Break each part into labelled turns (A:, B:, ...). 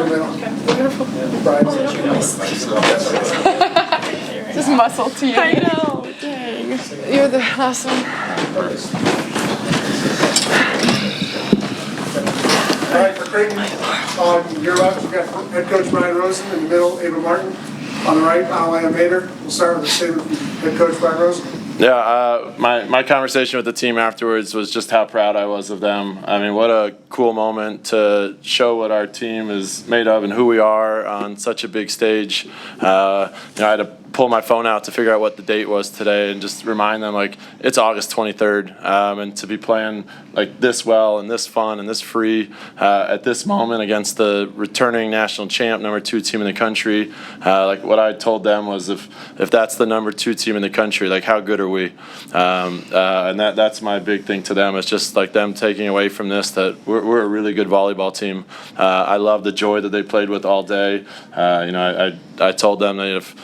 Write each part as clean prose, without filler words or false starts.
A: Beautiful. Just muscle to you. I know. Dang. You're the last one.
B: All right, for Creighton, on your left, we've got head coach Brian Rosen. In the middle, Ava Martin. On the right, Annalea Maeder. We'll start with the statement from head coach Brian Rosen.
C: Yeah, my conversation with the team afterwards was just how proud I was of them. I mean, what a cool moment to show what our team is made of and who we are on such a big stage. I had to pull my phone out to figure out what the date was today and just remind them, like, it's August 23rd, and to be playing like this well and this fun and this free at this moment against the returning national champ, #2 team in the country. Like what I told them was, if that's the #2 team in the country, like, how good are we? And that's my big thing to them. It's just like them taking away from this that we're a really good volleyball team. I love the joy that they played with all day. I told them that if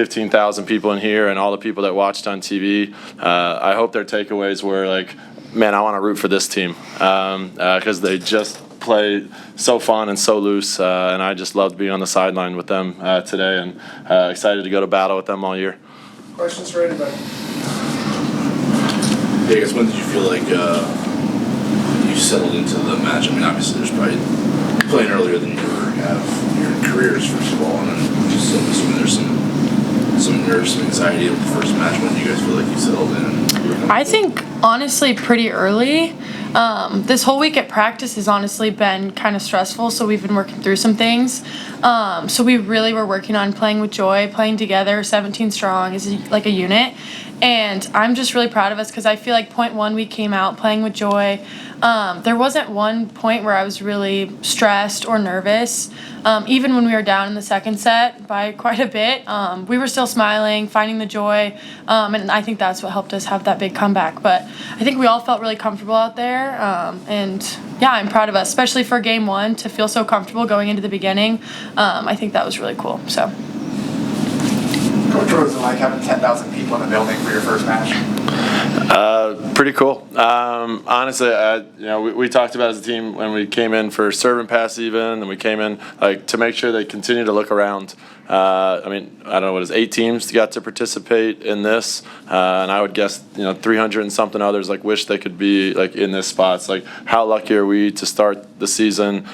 C: 15,000 people in here and all the people that watched on TV, I hope their takeaways were like, man, I want to root for this team because they just play so fun and so loose, and I just loved being on the sideline with them today, and excited to go to battle with them all year.
B: Questions for anybody?
D: Yeah, I guess when did you feel like you settled into the match? I mean, obviously there's probably playing earlier than you ever have in your careers, first of all, and then just assuming there's some nerves, some anxiety of the first match. When do you guys feel like you settled in?
E: I think honestly pretty early. This whole week at practice has honestly been kind of stressful, so we've been working through some things. So we really were working on playing with joy, playing together, 17 strong as like a unit. And I'm just really proud of us because I feel like point one we came out playing with joy. There wasn't one point where I was really stressed or nervous. Even when we were down in the second set by quite a bit, we were still smiling, finding the joy, and I think that's what helped us have that big comeback. But I think we all felt really comfortable out there, and yeah, I'm proud of us, especially for game one, to feel so comfortable going into the beginning. I think that was really cool. So.
F: Coach Rosen, like having 10,000 people in the building for your first match?
C: Pretty cool. Honestly, we talked about as a team when we came in for serve and pass even, and we came in like to make sure they continue to look around. I don't know what it is, 8 teams got to participate in this, and I would guess 300 and something others like wish they could be like in this spot. It's like, how lucky are we to start the season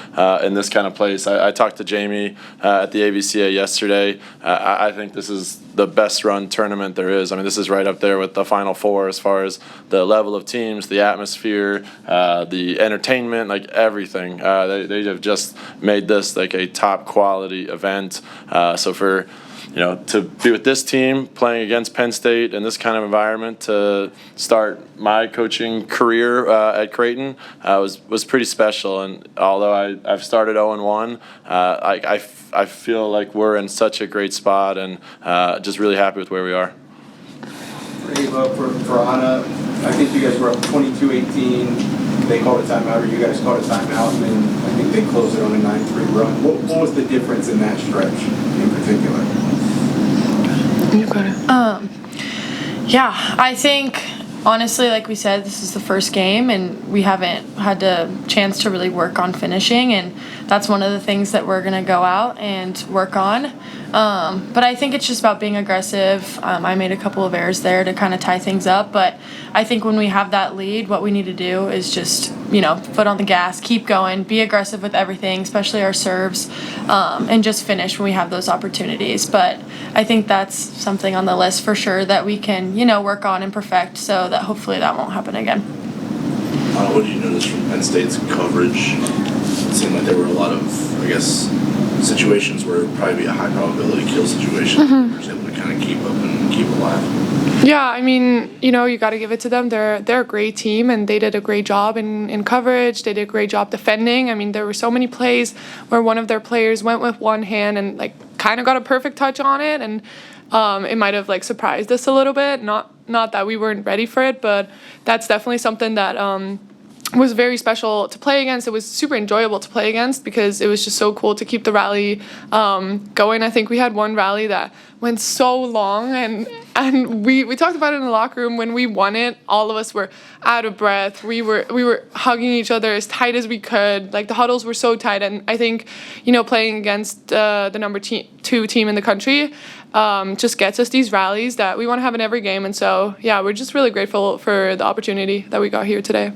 C: in this kind of place? I talked to Jamie at the AVCA yesterday. I think this is the best run tournament there is. I mean, this is right up there with the Final Four as far as the level of teams, the atmosphere, the entertainment, like everything. They have just made this like a top quality event. So for to be with this team playing against Penn State in this kind of environment to start my coaching career at Creighton was pretty special. And although I've started 0-1, I feel like we're in such a great spot, and just really happy with where we are.
G: For Anna, I think you guys were up 22-18. They called a timeout, or you guys called a timeout, and then I think they closed it on a 9-3 run. What was the difference in that stretch in particular?
A: You got it.
E: Yeah, I think honestly, like we said, this is the first game, and we haven't had a chance to really work on finishing, and that's one of the things that we're gonna go out and work on. But I think it's just about being aggressive. I made a couple of errors there to kind of tie things up, but I think when we have that lead, what we need to do is just, foot on the gas, keep going, be aggressive with everything, especially our serves, and just finish when we have those opportunities. But I think that's something on the list for sure that we can, work on and perfect, so that hopefully that won't happen again.
D: What did you notice from Penn State's coverage? It seemed like there were a lot of, situations where it would probably be a high probability kill situation. Mm-hmm. Was able to kind of keep up and keep alive.
A: Yeah, I mean, you got to give it to them. They're a great team, and they did a great job in coverage. They did a great job defending. I mean, there were so many plays where one of their players went with one hand and kind of got a perfect touch on it, and it might have surprised us a little bit. Not that we weren't ready for it, but that's definitely something that was very special to play against. It was super enjoyable to play against because it was just so cool to keep the rally going. I think we had one rally that went so long, and we talked about it in the locker room. When we won it, all of us were out of breath. We were hugging each other as tight as we could. Like, the huddles were so tight, and I think, playing against the number 2 team in the country just gets us these rallies that we want to have in every game. And so, yeah, we're just really grateful for the opportunity that we got here today.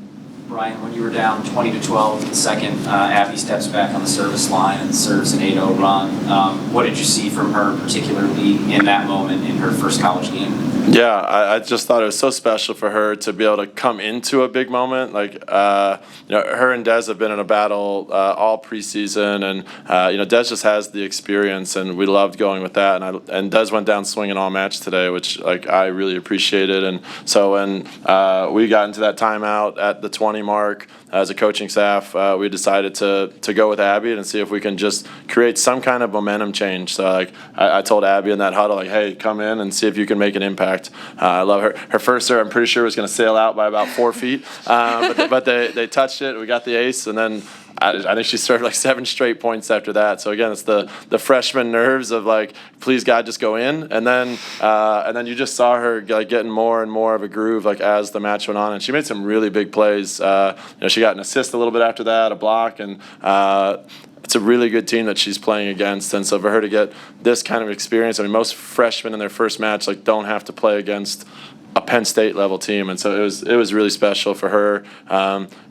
H: Brian, when you were down 20-12 in the second, Abby steps back on the service line and serves an 8-0 run. What did you see from her, particularly in that moment in her first college game?
C: Yeah, I just thought it was so special for her to be able to come into a big moment. Like, her and Des have been in a battle all preseason, and Des just has the experience, and we loved going with that. And Des went down swinging all match today, which I really appreciated. And so when we got into that timeout at the 20 mark, as a coaching staff, we decided to go with Abby and see if we can just create some kind of momentum change. So I told Abby in that huddle, hey, come in and see if you can make an impact. I love her. Her first serve, I'm pretty sure, was going to sail out by about 4 feet, but they touched it. We got the ace, and then I think she served 7 straight points after that. So again, it's the freshman nerves of please God, just go in, and then you just saw her getting more and more of a groove as the match went on, and she made some really big plays. She got an assist a little bit after that, a block, and it's a really good team that she's playing against. And so for her to get this kind of experience, most freshmen in their first match don't have to play against a Penn State level team, and so it was really special for her,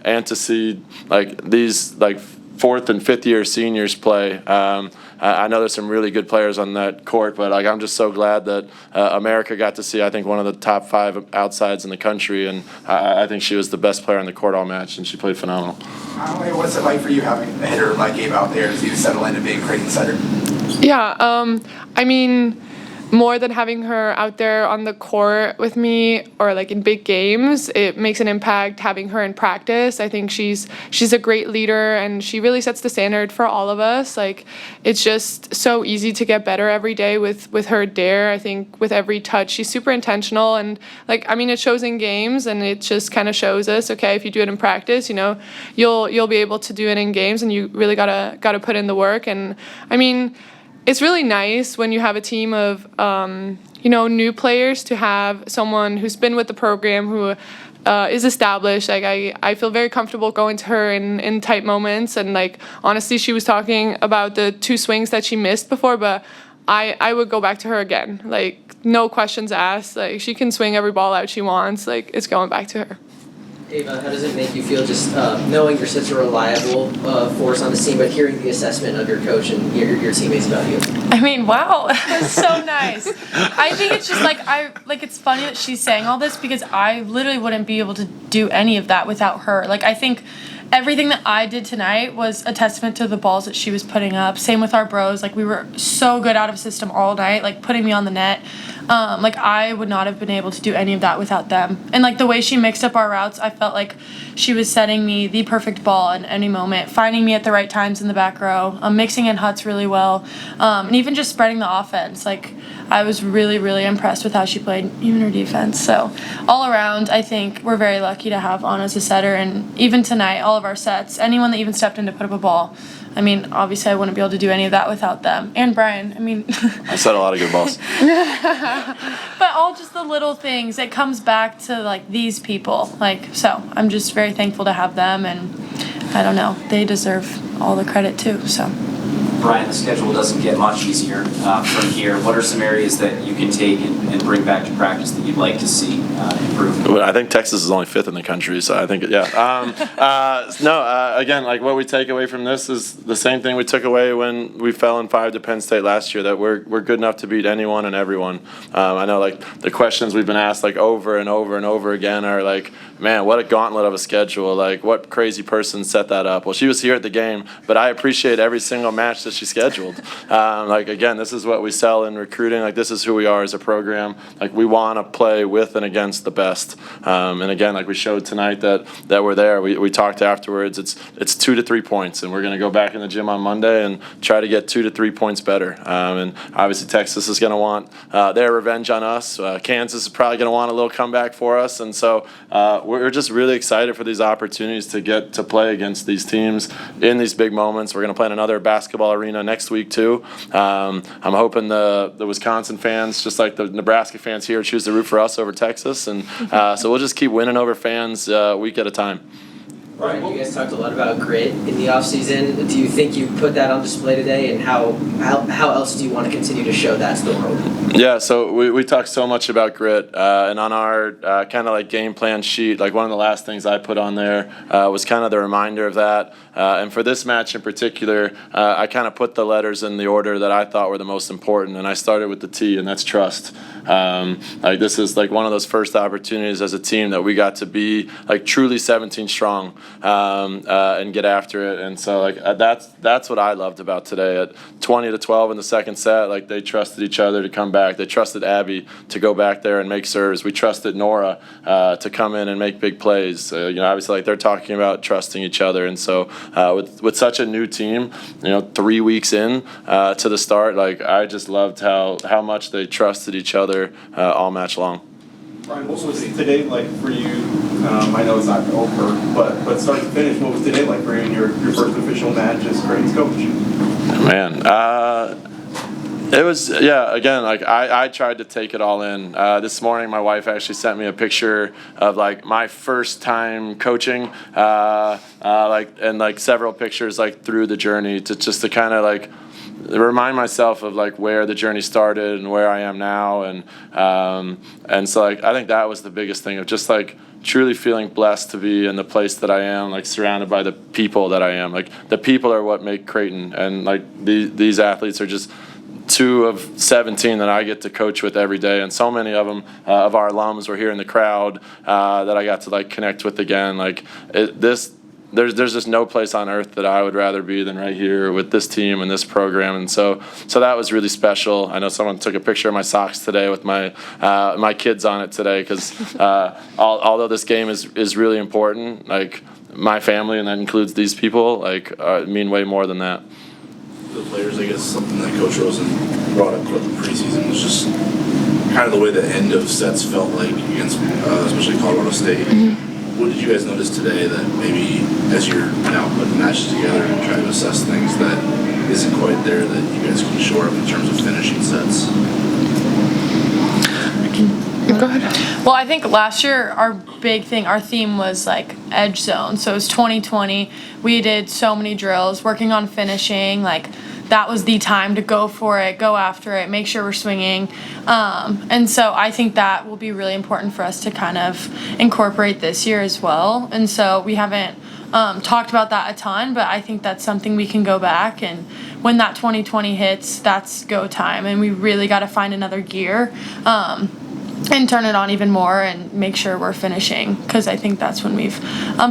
C: and to see these 4th and 5th year seniors play. I know there's some really good players on that court, but I'm just so glad that America got to see, I think, one of the top 5 outsides in the country, and I think she was the best player on the court all match, and she played phenomenal.
F: What's it like for you having a hitter like Gabe out there as you settle into being Creighton setter?
A: Yeah, more than having her out there on the court with me or in big games, it makes an impact having her in practice. I think she's a great leader, and she really sets the standard for all of us. It's just so easy to get better every day with her dare. I think with every touch, she's super intentional, and it shows in games, and it just kind of shows us, okay, if you do it in practice, you'll be able to do it in games, and you really gotta put in the work. And it's really nice when you have a team of, new players to have someone who's been with the program, who is established. I feel very comfortable going to her in tight moments. And, honestly, she was talking about the 2 swings that she missed before, but I would go back to her again. No questions asked. She can swing every ball out she wants. It's going back to her.
I: Ava, how does it make you feel just knowing you're such a reliable force on the team, but hearing the assessment of your coach and your teammates about you?
E: Wow, that's so nice. I think it's just it's funny that she's saying all this because I literally wouldn't be able to do any of that without her. I think everything that I did tonight was a testament to the balls that she was putting up. Same with our bros. We were so good out of system all night, putting me on the net. I would not have been able to do any of that without them. And the way she mixed up our routes, I felt like she was setting me the perfect ball in any moment, finding me at the right times in the back row, mixing in huts really well, and even just spreading the offense. I was really, really impressed with how she played, even her defense. So all around, I think we're very lucky to have Anna as a setter. And even tonight, all of our sets, anyone that even stepped in to put up a ball, obviously I wouldn't be able to do any of that without them. And Brian,
C: I set a lot of good balls.
E: But all just the little things, it comes back to these people. So I'm just very thankful to have them, and I don't know, they deserve all the credit too, so.
H: Brian, the schedule doesn't get much easier from here. What are some areas that you can take and bring back to practice that you'd like to see improve?
C: Well, I think Texas is only 5th in the country, so I think, yeah. Again, what we take away from this is the same thing we took away when we fell in 5 to Penn State last year, that we're good enough to beat anyone and everyone. I know, the questions we've been asked, over and over and over again are, man, what a gauntlet of a schedule. What crazy person set that up? Well, she was here at the game, but I appreciate every single match this that she scheduled. Like, again, this is what we sell in recruiting. Like, this is who we are as a program. Like, we want to play with and against the best. And again, like we showed tonight that we're there. We talked afterwards. It's 2 to 3 points, and we're going to go back in the gym on Monday and try to get 2 to 3 points better. And obviously Texas is going to want their revenge on us. Kansas is probably going to want a little comeback for us. And so we're just really excited for these opportunities to get to play against these teams in these big moments. We're going to play in another basketball arena next week too. I'm hoping the Wisconsin fans, just like the Nebraska fans here, choose to root for us over Texas. And so we'll just keep winning over fans week at a time.
I: Brian, you guys talked a lot about grit in the offseason. Do you think you put that on display today, and how else do you want to continue to show that to the world?
C: Yeah, so we talked so much about grit, and on our kind of like game plan sheet, like one of the last things I put on there was kind of the reminder of that. And for this match in particular, I kind of put the letters in the order that I thought were the most important, and I started with the T, and that's trust. Like, this is like one of those first opportunities as a team that we got to be like truly 17 strong and get after it. And so like that's what I loved about today. At 20-12 in the second set, like they trusted each other to come back. They trusted Abby to go back there and make serves. We trusted Nora to come in and make big plays. Obviously, like they're talking about trusting each other. And so with such a new team, 3 weeks in to the start, like I just loved how much they trusted each other all match long.
G: Brian, what was today like for you? I know it's not over, but start to finish, what was today like for you in your first official match as Creighton's coach?
C: Man, it was, again, like I tried to take it all in. This morning, my wife actually sent me a picture of like my first time coaching, and several pictures like through the journey to kind of like remind myself of like where the journey started and where I am now, and so like I think that was the biggest thing of just like truly feeling blessed to be in the place that I am, like surrounded by the people that I am. Like the people are what make Creighton, and like these athletes are just 2 of 17 that I get to coach with every day, and so many of them of our alums were here in the crowd that I got to like connect with again. Like There's just no place on earth that I would rather be than right here with this team and this program, and so that was really special. I know someone took a picture of my socks today with my kids on it today, because although this game is really important, like my family, and that includes these people, like mean way more than that.
D: The players, I guess, something that Coach Rosen brought up throughout the preseason was just kind of the way the end of sets felt like against, especially Colorado State. Mm-hmm. What did you guys notice today that maybe as you're now putting matches together and trying to assess things that isn't quite there that you guys can shore up in terms of finishing sets?
A: Go ahead.
E: Well, I think last year our theme was like edge zone. So it was 2020. We did so many drills working on finishing, like that was the time to go for it, go after it, make sure we're swinging. And so I think that will be really important for us to kind of incorporate this year as well. And so we haven't talked about that a ton, but I think that's something we can go back, and when that 2020 hits, that's go time, and we really got to find another gear and turn it on even more and make sure we're finishing, because I think that's when we've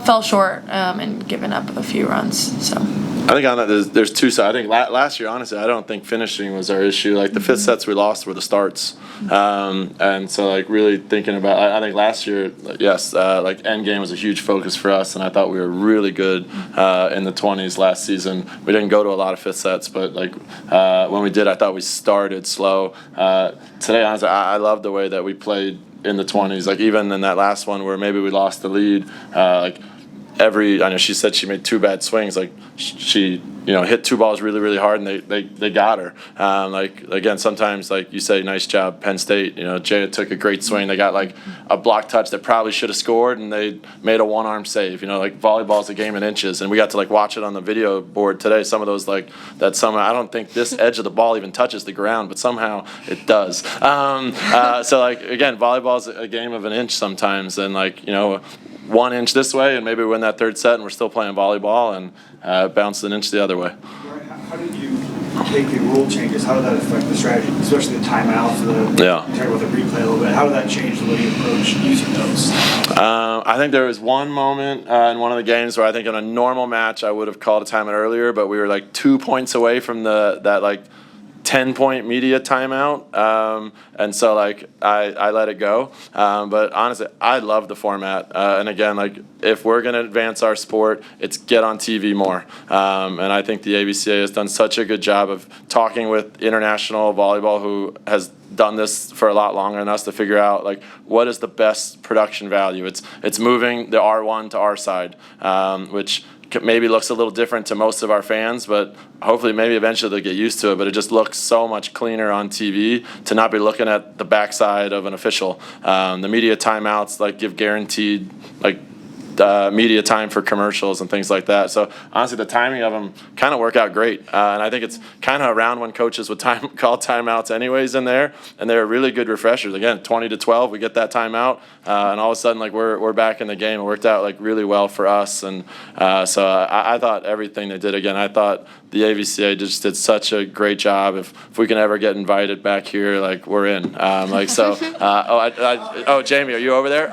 E: fell short and given up a few runs. So
C: I think on that there's two sides. I think last year, honestly, I don't think finishing was our issue. Like the fifth sets we lost were the starts, and so like really thinking about. I think last year, yes, like end game was a huge focus for us, and I thought we were really good in the 20s last season. We didn't go to a lot of fifth sets, but like when we did, I thought we started slow. Today, honestly, I love the way that we played in the 20s. Like even in that last one where maybe we lost the lead, like. I know she said she made 2 bad swings. Like she, hit 2 balls really, really hard, and they got her. Like again, sometimes like you say, nice job, Penn State. Jaya took a great swing. They got like a block touch that probably should have scored, and they made a 1-arm save. Like volleyball's a game in inches, and we got to like watch it on the video board today. Some of those like that somehow I don't think this edge of the ball even touches the ground, but somehow it does. So like again, volleyball's a game of an inch sometimes, and like 1 inch this way, and maybe we win that third set, and we're still playing volleyball, and bounce an inch the other way.
G: How did you
J: KP rule changes, how did that affect the strategy, especially the timeouts, talk about the replay a little bit, how did that change the way you approach using those?
C: I think there was one moment in one of the games where I think in a normal match I would have called a timeout earlier, but we were like 2 points away from that like 10-point media timeout, and so like I let it go. But honestly, I love the format, and again, like if we're gonna advance our sport, it's get on TV more. And I think the AVCA has done such a good job of talking with international volleyball, who has done this for a lot longer than us, to figure out like what is the best production value. It's moving the R1 to our side, which maybe looks a little different to most of our fans, but hopefully maybe eventually they'll get used to it. But it just looks so much cleaner on TV to not be looking at the backside of an official. The media timeouts like give guaranteed like media time for commercials and things like that. So honestly, the timing of them kind of work out great. And I think it's kind of around when coaches would call timeouts anyways in there, and they're really good refreshers. Again, 20-12, we get that timeout, and all of a sudden like we're back in the game. It worked out like really well for us, and so I thought everything they did. Again, I thought the AVCA just did such a great job. If we can ever get invited back here, like we're in. Like so. Jamie, are you over there?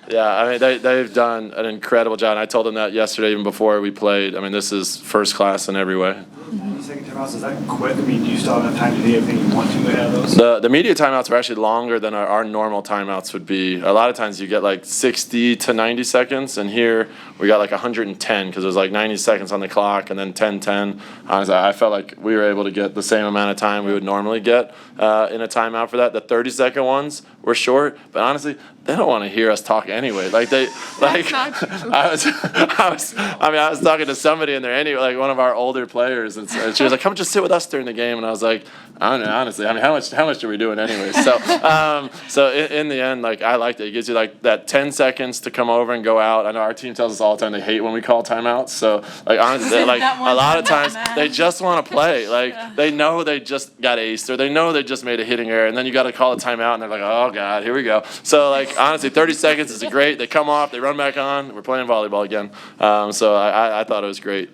C: Yeah, I mean they've done an incredible job. And I told them that yesterday, even before we played. I mean, this is first class in every way.
J: The second timeouts, is that quick? I mean, do you still have enough time to do everything you want to out of those?
C: The media timeouts are actually longer than our normal timeouts would be. A lot of times you get like 60 to 90 seconds, and here we got like 110 because it was like 90 seconds on the clock and then 10-10. Honestly, I felt like we were able to get the same amount of time we would normally get in a timeout for that. The 30-second ones were short, but honestly, they don't want to hear us talk anyway. Like they, like I was talking to somebody in there anyway, like one of our older players, and she was like, "Come just sit with us during the game," and I was like, "I don't know, honestly. I mean, how much are we doing anyway?" So, in the end, like I liked it. It gives you like that 10 seconds to come over and go out. I know our team tells us all the time they hate when we call timeouts. So, like honestly, like a lot of times they just want to play. Like they know they just got aced, or they know they just made a hitting error, and then you got to call a timeout, and they're like, "Oh God, here we go." So like honestly, 30 seconds is great. They come off, they run back on. We're playing volleyball again. So I thought it was great.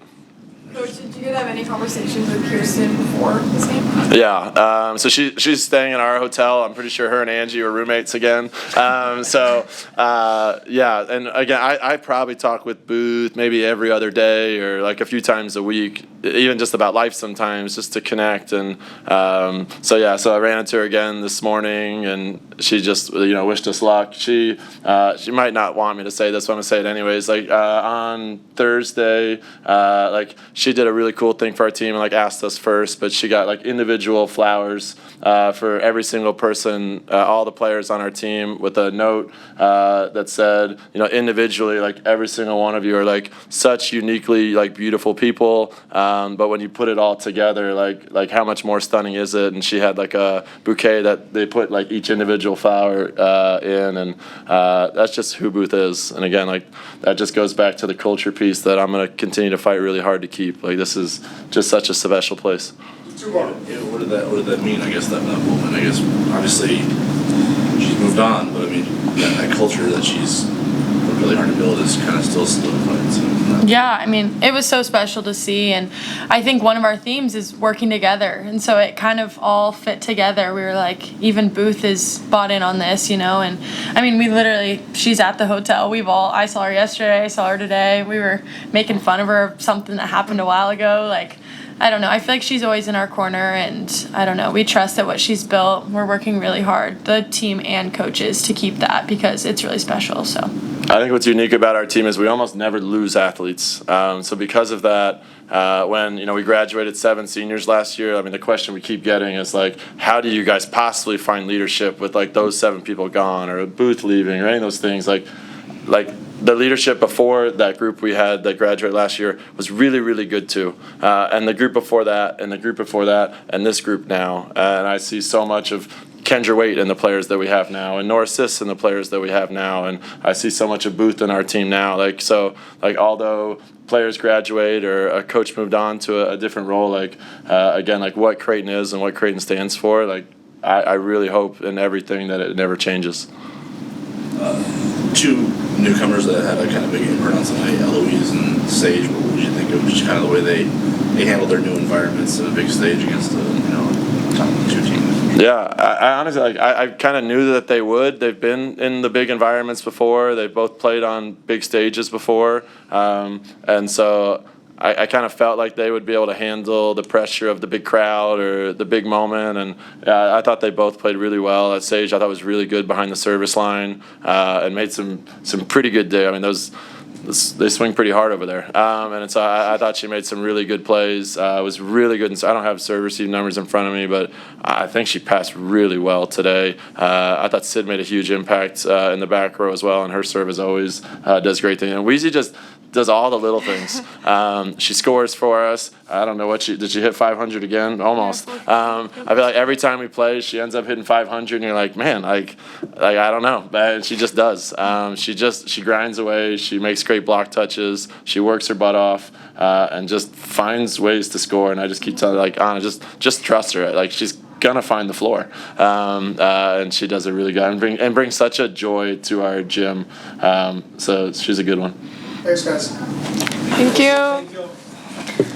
K: Coach, did you have any conversations with Kirsten before this game?
C: Yeah, so she's staying in our hotel. I'm pretty sure her and Angie were roommates again. Yeah, and again, I probably talk with Booth maybe every other day or like a few times a week, even just about life sometimes, just to connect. And so I ran into her again this morning, and she just wished us luck. She might not want me to say this, but I'm gonna say it anyways. Like on Thursday, like she did a really cool thing for our team and like asked us first, but she got like individual flowers for every single person, all the players on our team, with a note that said, individually, like every single one of you are like such uniquely like beautiful people, but when you put it all together, like how much more stunning is it? And she had like a bouquet that they put like each individual flower in, and that's just who Booth is. And again, like that just goes back to the culture piece that I'm going to continue to fight really hard to keep. Like this is just such a special place.
D: Yeah, what did that mean? I guess that moment. I guess obviously she's moved on, but I mean that culture that she's worked really hard to build is kind of still solidified. So.
E: Yeah, I mean it was so special to see, and I think one of our themes is working together, and so it kind of all fit together. We were like, even Booth is bought in on this, and I mean she's at the hotel. I saw her yesterday, I saw her today. We were making fun of her of something that happened a while ago. Like I don't know. I feel like she's always in our corner, and I don't know. We trust that what she's built. We're working really hard, the team and coaches, to keep that because it's really special. So
C: I think what's unique about our team is we almost never lose athletes. So because of that, when we graduated 7 seniors last year, I mean the question we keep getting is like, how do you guys possibly find leadership with like those 7 people gone or a Booth leaving or any of those things? Like the leadership before that group we had that graduated last year was really, really good too. And the group before that, and the group before that, and this group now. And I see so much of Kendra Waite and the players that we have now, and Nora Sis and the players that we have now. And I see so much of Booth in our team now. Like although players graduate or a coach moved on to a different role, again, like what Creighton is and what Creighton stands for, like I really hope in everything that it never changes.
D: Two newcomers that had a kind of big imprint on tonight, Eloise and Sage. What would you think of just kind of the way they handled their new environments in a big stage against the top 2 team?
C: Yeah, I honestly, I kind of knew that they would. They've been in the big environments before. They've both played on big stages before. And so I kind of felt like they would be able to handle the pressure of the big crowd or the big moment. And I thought they both played really well. Sage, I thought, was really good behind the service line and made some pretty good day. I mean, they swing pretty hard over there. And so I thought she made some really good plays. Was really good. And so I don't have serve receive numbers in front of me, but I think she passed really well today. I thought Sid made a huge impact in the back row as well, and her serve, as always, does great things. And Weezy just does all the little things. She scores for us. I don't know what did she hit 500 again? Almost. I feel like every time we play, she ends up hitting 500, and you're like, man, like I don't know, but she just does. She grinds away. She makes great block touches. She works her butt off and just finds ways to score. And I just keep telling her, like, Anna, just trust her. Like, she's gonna find the floor, and she does it really good and brings such a joy to our gym. So she's a good one.
B: Thanks, guys.
A: Thank you.